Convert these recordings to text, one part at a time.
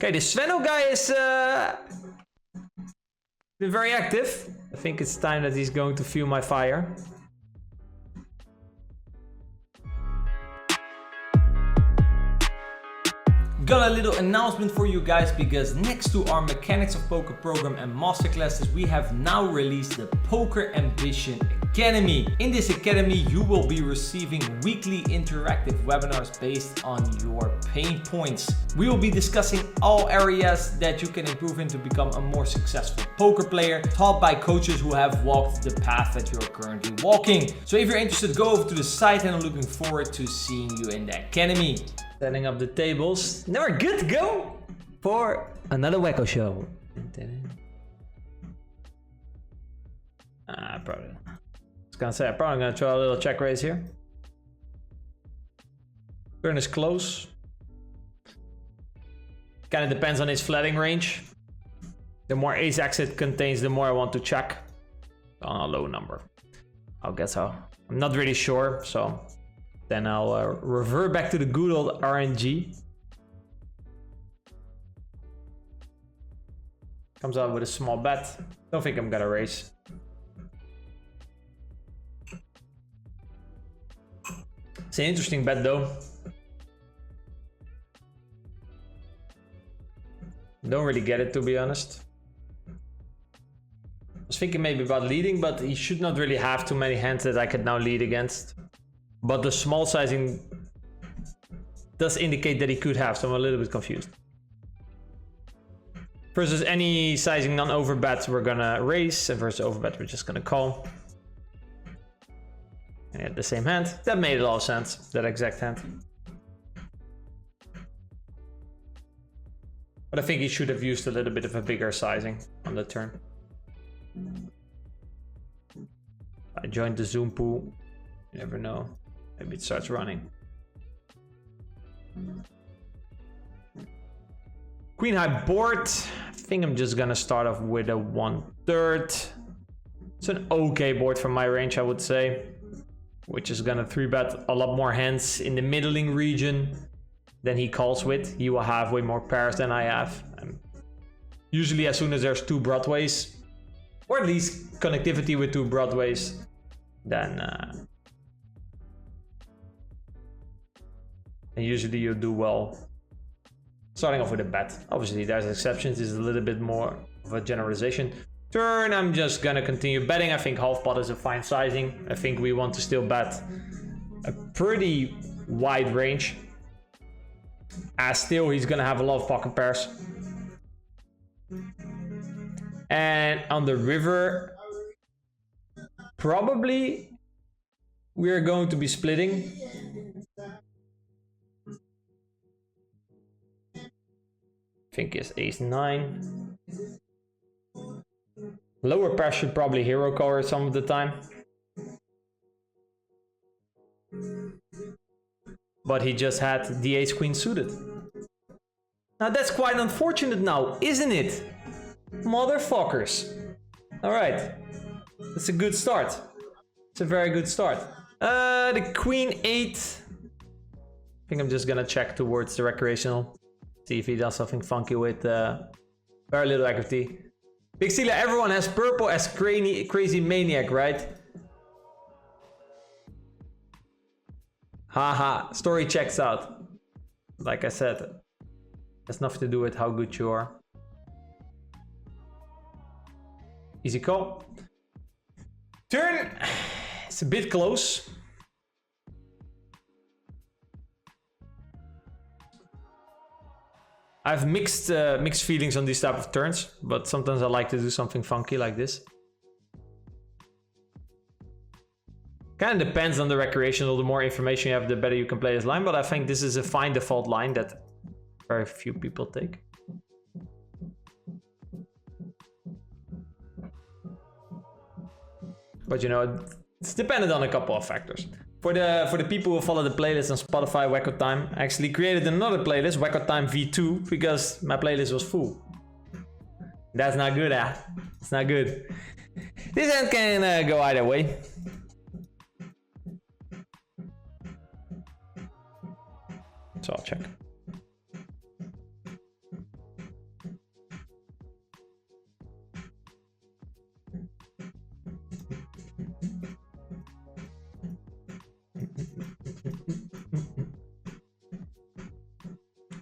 Okay, the Sveno guy is been very active. I think it's time that he's going to feel my fire. Got a little announcement for you guys, because next to our Mechanics of Poker program and masterclasses, we have now released the Poker Ambition Academy. In this academy, you will be receiving weekly interactive webinars based on your pain points. We will be discussing all areas that you can improve in to become a more successful poker player, taught by coaches who have walked the path that you're currently walking. So if you're interested, go over to the site, and I'm looking forward to seeing you in the academy. Setting up the tables. Now we're good to go for another Wakko show. Probably. I was gonna say, I'm probably gonna try a little check raise here. Turn is close. Kind of depends on his flatting range. The more ace exit contains, the more I want to check on a low number. I'll guess how. I'm not really sure, so then I'll revert back to the good old RNG. Comes out with a small bet. Don't think I'm gonna raise. It's an interesting bet though. Don't really get it, to be honest. I was thinking maybe about leading, but he should not really have too many hands that I could now lead against. But the small sizing does indicate that he could have, so I'm a little bit confused. Versus any sizing non-overbet, we're gonna raise, and versus overbet, we're just gonna call. And at the same hand, that made a lot of sense, that exact hand. But I think he should have used a little bit of a bigger sizing on the turn. I joined the Zoom pool, you never know. Maybe it starts running. Queen high board. I think I'm just gonna start off with a 1/3. It's an okay board from my range, I would say. Which is gonna 3-bet a lot more hands in the middling region than he calls with. He will have way more pairs than I have. Usually as soon as there's 2 broadways, or at least connectivity with 2 broadways, then and usually you do well starting off with a bet. Obviously there's exceptions, this is a little bit more of a generalization. Turn, I'm just gonna continue betting. I think half pot is a fine sizing. I think we want to still bet a pretty wide range, as still he's gonna have a lot of pocket pairs. And on the river, probably we're going to be splitting. I think it's ace-9. Lower pair should probably hero cover some of the time. But he just had the ace-queen suited. Now that's quite unfortunate now, isn't it? Motherfuckers. Alright. That's a good start. It's a very good start. The queen 8. I think I'm just gonna check towards the recreational. See if he does something funky with very little equity. Big Steeler, everyone has purple as crazy maniac, right? Haha, story checks out. Like I said, has nothing to do with how good you are. Easy call. Turn. It's a bit close. I have mixed feelings on these type of turns, but sometimes I like to do something funky like this. Kind of depends on the recreational. The more information you have, the better you can play this line, but I think this is a fine default line that very few people take. But you know, it's dependent on a couple of factors. For the people who follow the playlist on Spotify, Wakko Time, I actually created another playlist, Wakko Time V2, because my playlist was full. That's not good, huh? It's not good. This hand can go either way. So I'll check.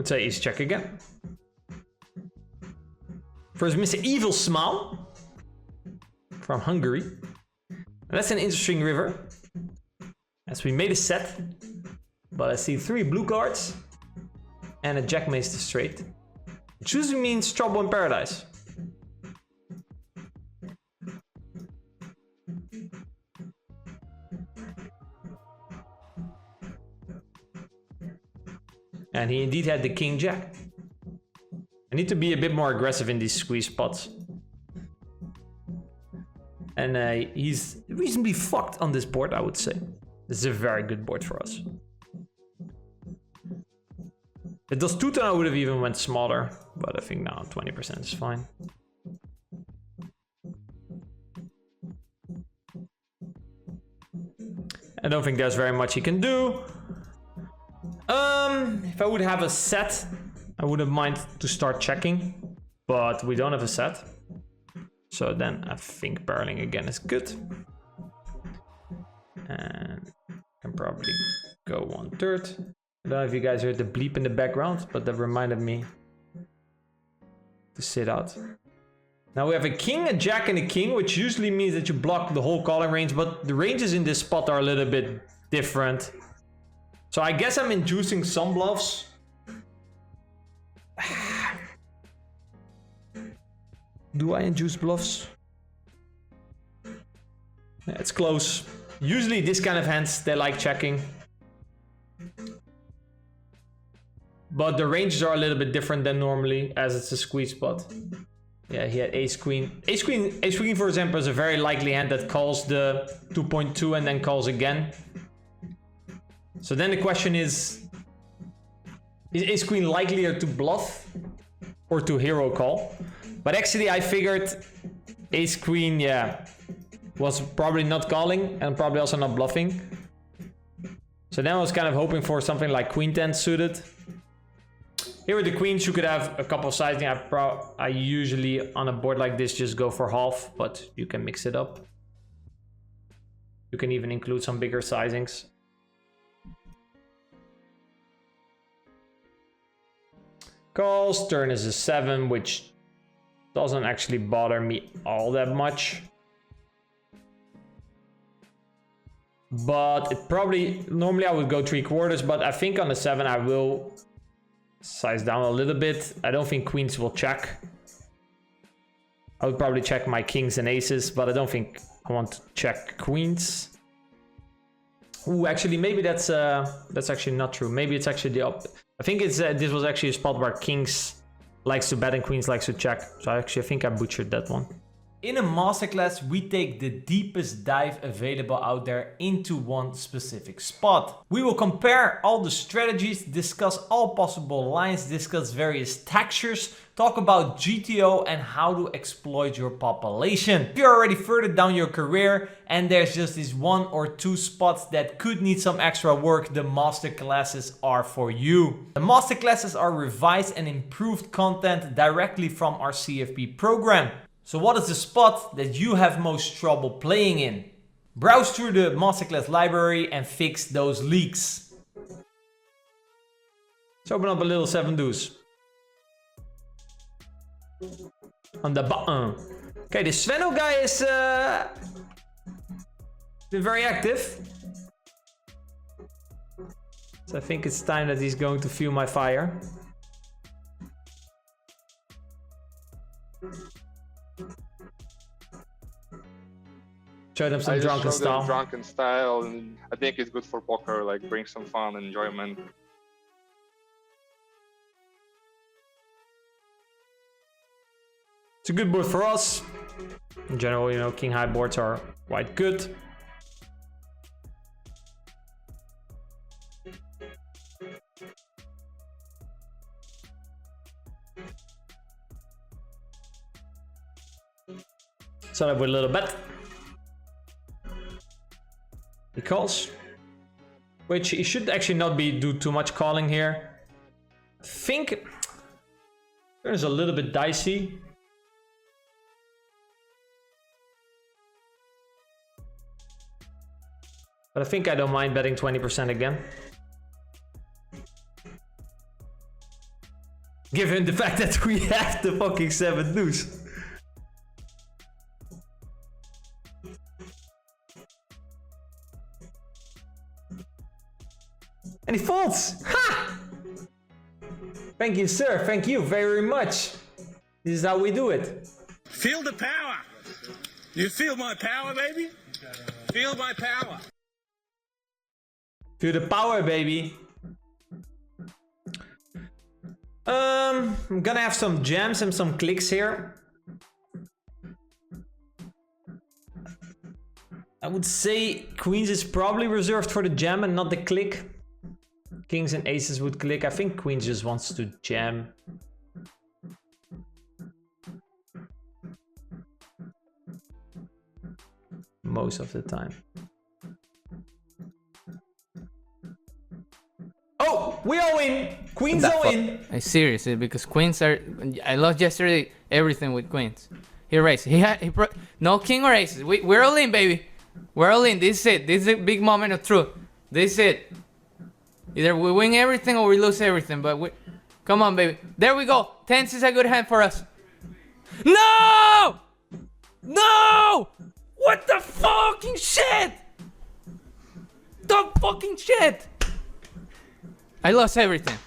Would say ace check again. First Mr. Evil Smile from Hungary. That's an interesting river, as we made a set, but I see 3 blue cards and a jack master straight, which usually means trouble in paradise. And he indeed had the king jack. I need to be a bit more aggressive in these squeeze spots. And he's reasonably fucked on this board, I would say. This is a very good board for us. If it does 2-turn, I would have even went smaller, but I think now 20% is fine. I don't think there's very much he can do. If I would have a set, I wouldn't mind to start checking, but we don't have a set. So then I think barreling again is good. And can probably go 1/3. I don't know if you guys heard the bleep in the background, but that reminded me to sit out. Now we have a king, a jack, and a king, which usually means that you block the whole calling range, but the ranges in this spot are a little bit different. So I guess I'm inducing some bluffs. Do I induce bluffs? Yeah, it's close. Usually this kind of hands, they like checking. But the ranges are a little bit different than normally, as it's a squeeze spot. Yeah, he had ace queen. Ace queen, for example, is a very likely hand that calls the 2.2 and then calls again. So then the question is ace queen likelier to bluff or to hero call? But actually I figured ace queen, yeah, was probably not calling and probably also not bluffing. So then I was kind of hoping for something like queen 10 suited. Here with the queens, you could have a couple of sizing. I usually on a board like this just go for half, but you can mix it up. You can even include some bigger sizings. Calls, turn is a 7, which doesn't actually bother me all that much. But it probably, normally I would go 3/4, but I think on the 7 I will size down a little bit. I don't think queens will check. I would probably check my kings and aces, but I don't think I want to check queens. Ooh, actually, maybe that's actually not true. Maybe it's actually the opposite. I think it's this was actually a spot where kings likes to bet and queens likes to check. So I think I butchered that one. In a masterclass, we take the deepest dive available out there into one specific spot. We will compare all the strategies, discuss all possible lines, discuss various textures, talk about GTO and how to exploit your population. If you're already further down your career and there's just these 1 or 2 spots that could need some extra work, the masterclasses are for you. The masterclasses are revised and improved content directly from our CFP program. So what is the spot that you have most trouble playing in? Browse through the masterclass library and fix those leaks. Let's open up a little 7 deuce. On the button. Okay, the Sveno guy is been very active. So I think it's time that he's going to feel my fire. Show them some drunken style. Drunken style, and I think it's good for poker, like bring some fun and enjoyment. It's a good board for us. In general, you know, king high boards are quite good. Start up with a little bet. He calls, which he should actually not do too much calling here. I think there's a little bit dicey. But I think I don't mind betting 20% again. Given the fact that we have the fucking 7 deuce. And he folds! Ha! Thank you, sir. Thank you very much. This is how we do it. Feel the power. You feel my power, baby? Feel my power. Feel the power, baby. I'm gonna have some jams and some clicks here. I would say queens is probably reserved for the jam and not the click. Kings and aces would click. I think queens just wants to jam. Most of the time. Oh, we all win. Queens all in. Seriously, because queens are. I lost yesterday everything with queens. He raised. No king or aces. We're all in, baby. We're all in. This is it. This is a big moment of truth. This is it. Either we win everything or we lose everything. But we, come on, baby. There we go. Tens is a good hand for us. No! No! What the fucking shit? The fucking shit! I lost everything.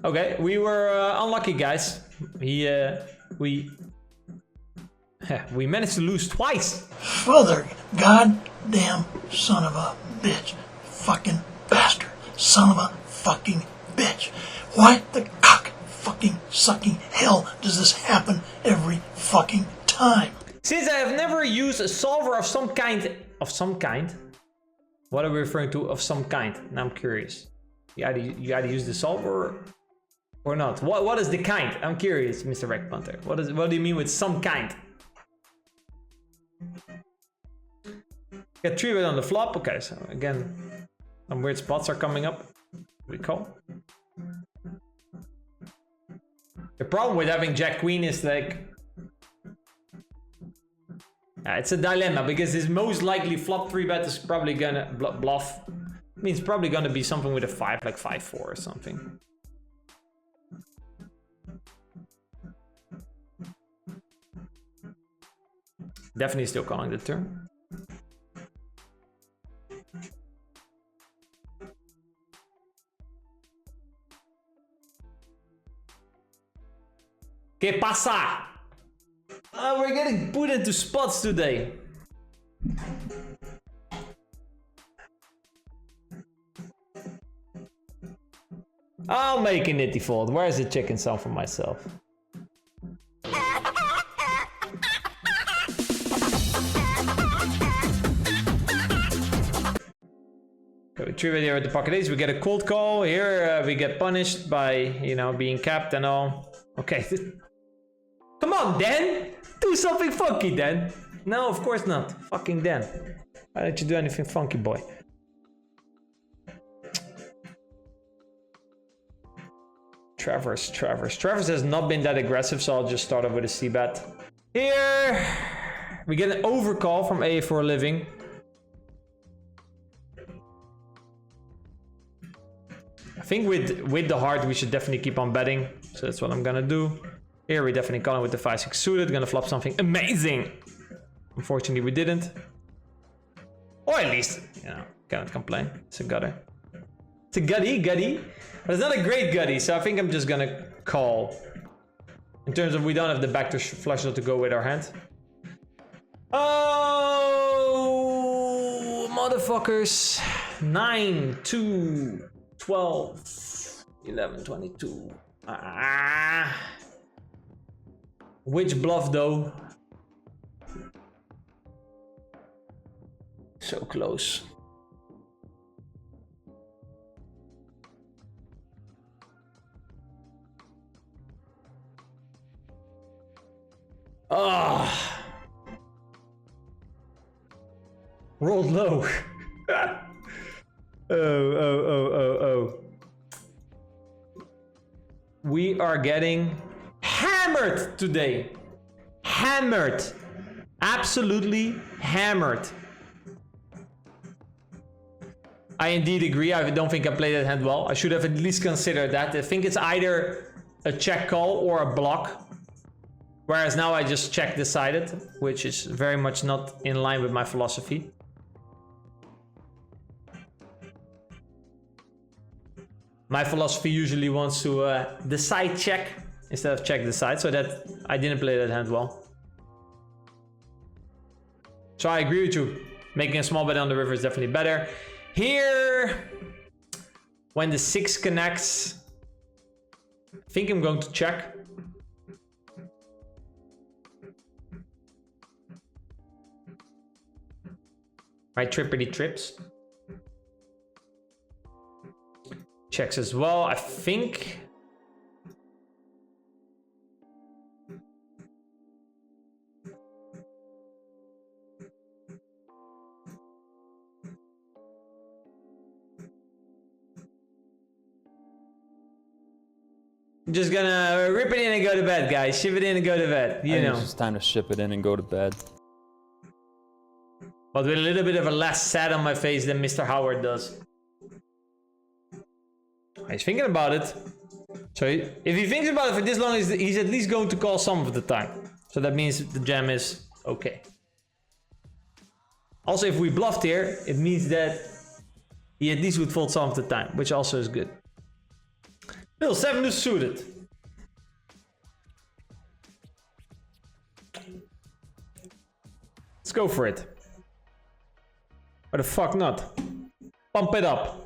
Okay, we were unlucky, guys. We managed to lose twice. Father, goddamn son of a bitch, fucking bastard, son of a fucking bitch. Why the cock fucking sucking hell does this happen every fucking time? Since I have never used a solver of some kind, what are we referring to of some kind? Now I'm curious. You either use the solver or not. What is the kind? I'm curious, Mr. Wreck Punter. What do you mean with some kind? Get 3-bet on the flop. Okay, so again, some weird spots are coming up. We call. The problem with having Jack Queen is like, it's a dilemma because his most likely flop 3-bet is probably gonna bluff. I mean, it's probably gonna be something with a 5, like 5-4 or something. Definitely still calling the turn. ¿Qué pasa? We're getting put into spots today. I'll make a nitty fold. Where's the chicken song for myself? Okay, we 3-bet here at the pocket ace. We get a cold call. Here we get punished by, you know, being capped and all. Okay. Come on, Dan! Do something funky, Dan! No, of course not. Fucking Dan. Why don't you do anything funky, boy? Travers has not been that aggressive, so I'll just start off with a C-bet. Here, we get an overcall from AA for a living. I think with the heart, we should definitely keep on betting. So that's what I'm gonna do. Here, we definitely calling with the 5-6 suited. Gonna flop something amazing. Unfortunately, we didn't. Or at least, you know, cannot complain. It's a gutter. It's a gutty. But it's not a great gutty, so I think I'm just gonna call. In terms of we don't have the backdoor flush to go with our hand. Oh, motherfuckers. 9, 2, 12, 11, 22. Which bluff though? So close. Ah, rolled low. Oh. We are getting hammered today. Hammered. Absolutely hammered. I indeed agree. I don't think I played that hand well. I should have at least considered that. I think it's either a check call or a block. Whereas now I just check decided, which is very much not in line with my philosophy. My philosophy usually wants to decide check instead of check decide, so that I didn't play that hand well. So I agree with you. Making a small bet on the river is definitely better. Here, when the 6 connects, I think I'm going to check. My trippity trips. Checks as well, I think. I'm just gonna rip it in and go to bed, guys. Ship it in and go to bed. You know. It's just time to ship it in and go to bed. But with a little bit of a less sad on my face than Mr. Howard does. He's thinking about it. So if he thinks about it for this long, he's at least going to call some of the time. So that means the jam is okay. Also, if we bluffed here, it means that he at least would fold some of the time, which also is good. Still, 7 is suited. Let's go for it. Why the fuck not? Pump it up.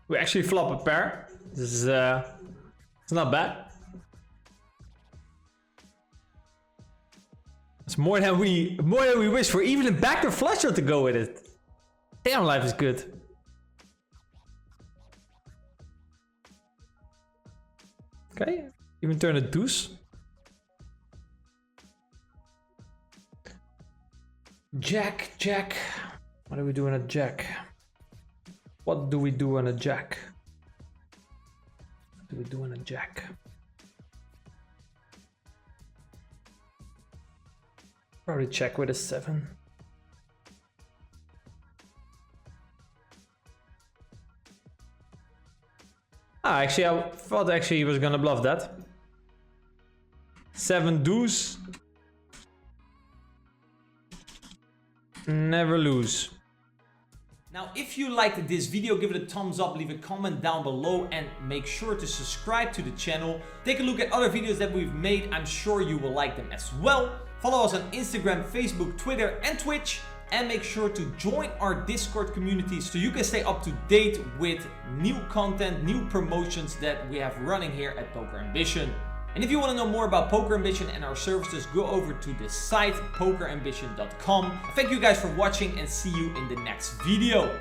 We actually flop a pair. This is it's not bad. It's more than we wish for. Even a backdoor flush shot to go with it. Damn, life is good. Okay, even turn a deuce. Jack, jack. What do we do on a jack? What do we do on a jack? What do we do on a jack? Probably check with a 7. Ah, actually, I thought actually he was gonna bluff that. 7 deuce. Never lose. Now, if you liked this video, give it a thumbs up, leave a comment down below, and make sure to subscribe to the channel. Take a look at other videos that we've made. I'm sure you will like them as well. Follow us on Instagram, Facebook, Twitter, and Twitch. And make sure to join our Discord community so you can stay up to date with new content, new promotions that we have running here at Poker Ambition. And if you want to know more about Poker Ambition and our services, go over to the site pokerambition.com. Thank you guys for watching and see you in the next video.